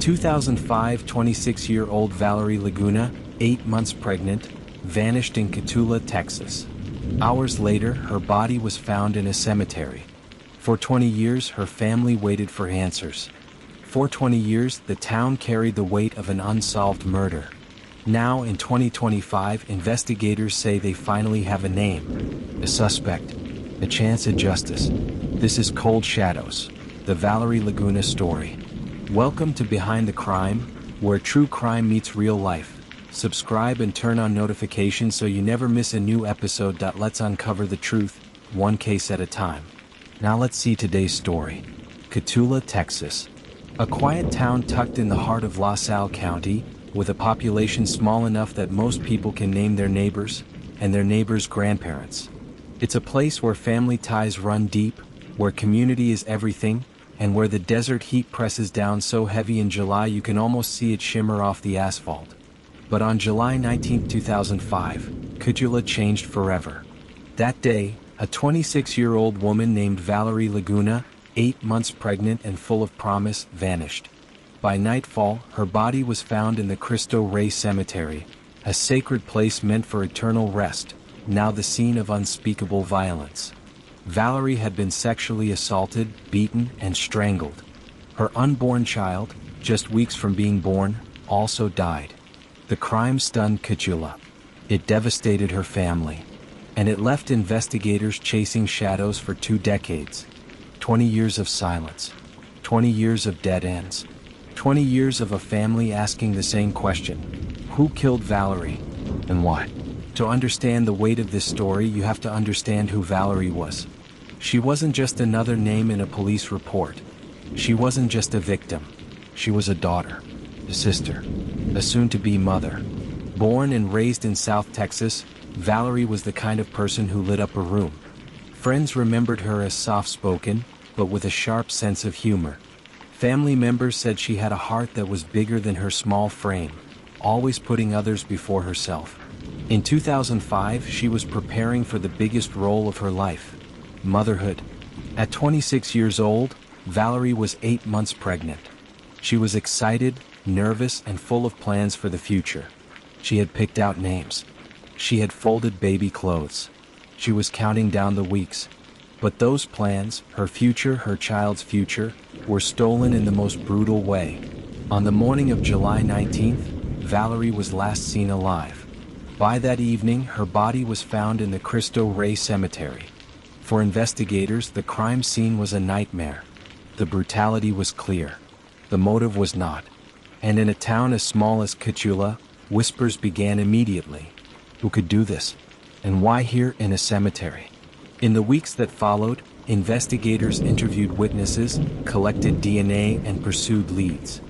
2005, 26-year-old Valerie Laguna, 8 months pregnant, vanished in Cotulla, Texas. Hours later, her body was found in a cemetery. For 20 years, her family waited for answers. For 20 years, the town carried the weight of an unsolved murder. Now, in 2025, investigators say they finally have a name, a suspect, a chance at justice. This is Cold Shadows, the Valerie Laguna story. Welcome to Behind the Crime, where true crime meets real life. Subscribe and turn on notifications so you never miss a new episode. Let's uncover the truth, one case at a time. Now let's see today's story. Cotulla, Texas. A quiet town tucked in the heart of Salle County, with a population small enough that most people can name their neighbors, and their neighbors' grandparents. It's a place where family ties run deep, where community is everything, and where the desert heat presses down so heavy in July you can almost see it shimmer off the asphalt. But on July 19, 2005, Cotulla changed forever. That day, a 26-year-old woman named Valerie Laguna, 8 months pregnant and full of promise, vanished. By nightfall, her body was found in the Cristo Rey Cemetery, a sacred place meant for eternal rest, now the scene of unspeakable violence. Valerie had been sexually assaulted, beaten, and strangled. Her unborn child, just weeks from being born, also died. The crime stunned Cotulla. It devastated her family. And it left investigators chasing shadows for 2 decades. 20 years of silence. 20 years of dead ends. 20 years of a family asking the same question. Who killed Valerie? And why? To understand the weight of this story, you have to understand who Valerie was. She wasn't just another name in a police report. She wasn't just a victim. She was a daughter, a sister, a soon-to-be mother. Born and raised in South Texas, Valerie was the kind of person who lit up a room. Friends remembered her as soft-spoken, but with a sharp sense of humor. Family members said she had a heart that was bigger than her small frame, always putting others before herself. In 2005, she was preparing for the biggest role of her life: motherhood. At 26 years old, Valerie was 8 months pregnant. She was excited, nervous, and full of plans for the future. She had picked out names. She had folded baby clothes. She was counting down the weeks. But those plans, her future, her child's future, were stolen in the most brutal way. On the morning of July 19th, Valerie was last seen alive. By that evening, her body was found in the Cristo Rey Cemetery. For investigators, the crime scene was a nightmare. The brutality was clear. The motive was not. And in a town as small as Cotulla, whispers began immediately. Who could do this? And why here in a cemetery? In the weeks that followed, investigators interviewed witnesses, collected DNA, and pursued leads.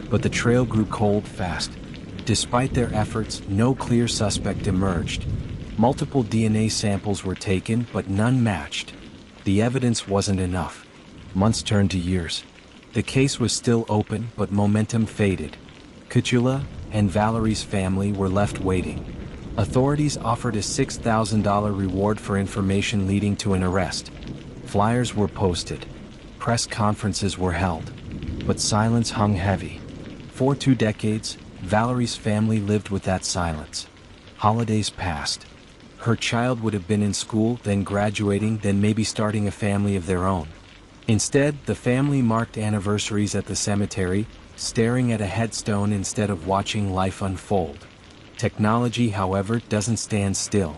But the trail grew cold fast. Despite their efforts, no clear suspect emerged. Multiple DNA samples were taken, but none matched. The evidence wasn't enough. Months turned to years. The case was still open, but momentum faded. Cotulla and Valerie's family were left waiting. Authorities offered a $6,000 reward for information leading to an arrest. Flyers were posted. Press conferences were held. But silence hung heavy. For 2 decades, Valerie's family lived with that silence. Holidays passed. Her child would have been in school, then graduating, then maybe starting a family of their own. Instead, the family marked anniversaries at the cemetery, staring at a headstone instead of watching life unfold. Technology, however, doesn't stand still.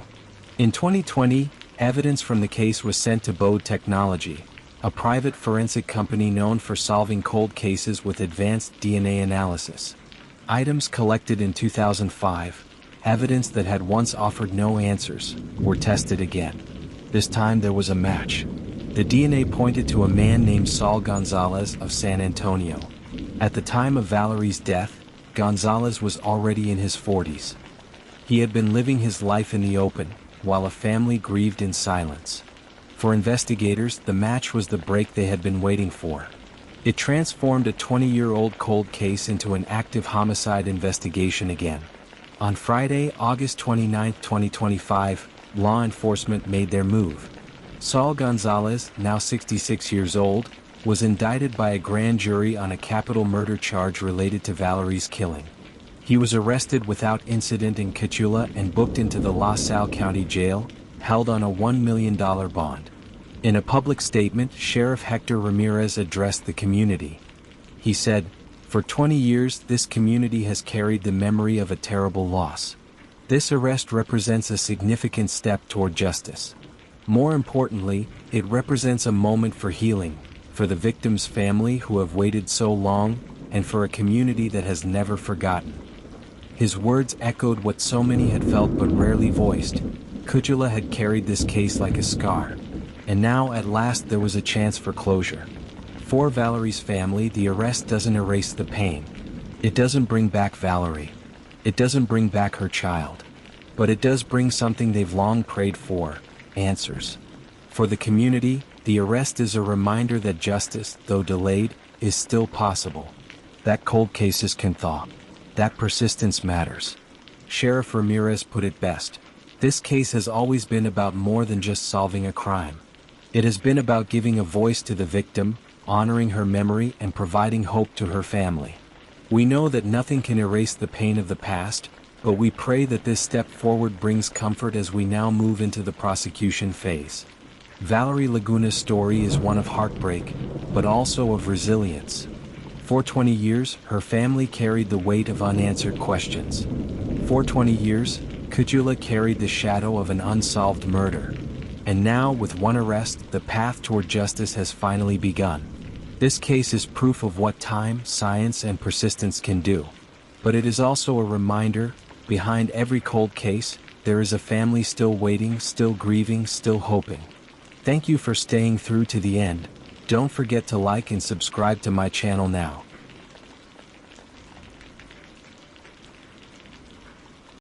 In 2020, evidence from the case was sent to BODE Technology, a private forensic company known for solving cold cases with advanced DNA analysis. Items collected in 2005, evidence that had once offered no answers, were tested again. This time there was a match. The DNA pointed to a man named Saul Gonzalez of San Antonio. At the time of Valerie's death, Gonzalez was already in his 40s. He had been living his life in the open, while a family grieved in silence. For investigators, the match was the break they had been waiting for. It transformed a 20-year-old cold case into an active homicide investigation again. On Friday, August 29, 2025, law enforcement made their move. Saul Gonzalez, now 66 years old, was indicted by a grand jury on a capital murder charge related to Valerie's killing. He was arrested without incident in Cotulla and booked into the Salle County Jail, held on a $1 million bond. In a public statement, Sheriff Hector Ramirez addressed the community. He said, "For 20 years, this community has carried the memory of a terrible loss. This arrest represents a significant step toward justice. More importantly, it represents a moment for healing, for the victim's family who have waited so long, and for a community that has never forgotten." His words echoed what so many had felt but rarely voiced. Cotulla had carried this case like a scar. And now, at last, there was a chance for closure. For Valerie's family, the arrest doesn't erase the pain. It doesn't bring back Valerie. It doesn't bring back her child. But it does bring something they've long prayed for: answers. For the community, the arrest is a reminder that justice, though delayed, is still possible. That cold cases can thaw. That persistence matters. Sheriff Ramirez put it best. This case has always been about more than just solving a crime. It has been about giving a voice to the victim, honoring her memory, and providing hope to her family. We know that nothing can erase the pain of the past, but we pray that this step forward brings comfort as we now move into the prosecution phase. Valerie Laguna's story is one of heartbreak, but also of resilience. For 20 years, her family carried the weight of unanswered questions. For 20 years, Cotulla carried the shadow of an unsolved murder. And now, with one arrest, the path toward justice has finally begun. This case is proof of what time, science, and persistence can do. But it is also a reminder, behind every cold case, there is a family still waiting, still grieving, still hoping. Thank you for staying through to the end. Don't forget to like and subscribe to my channel now.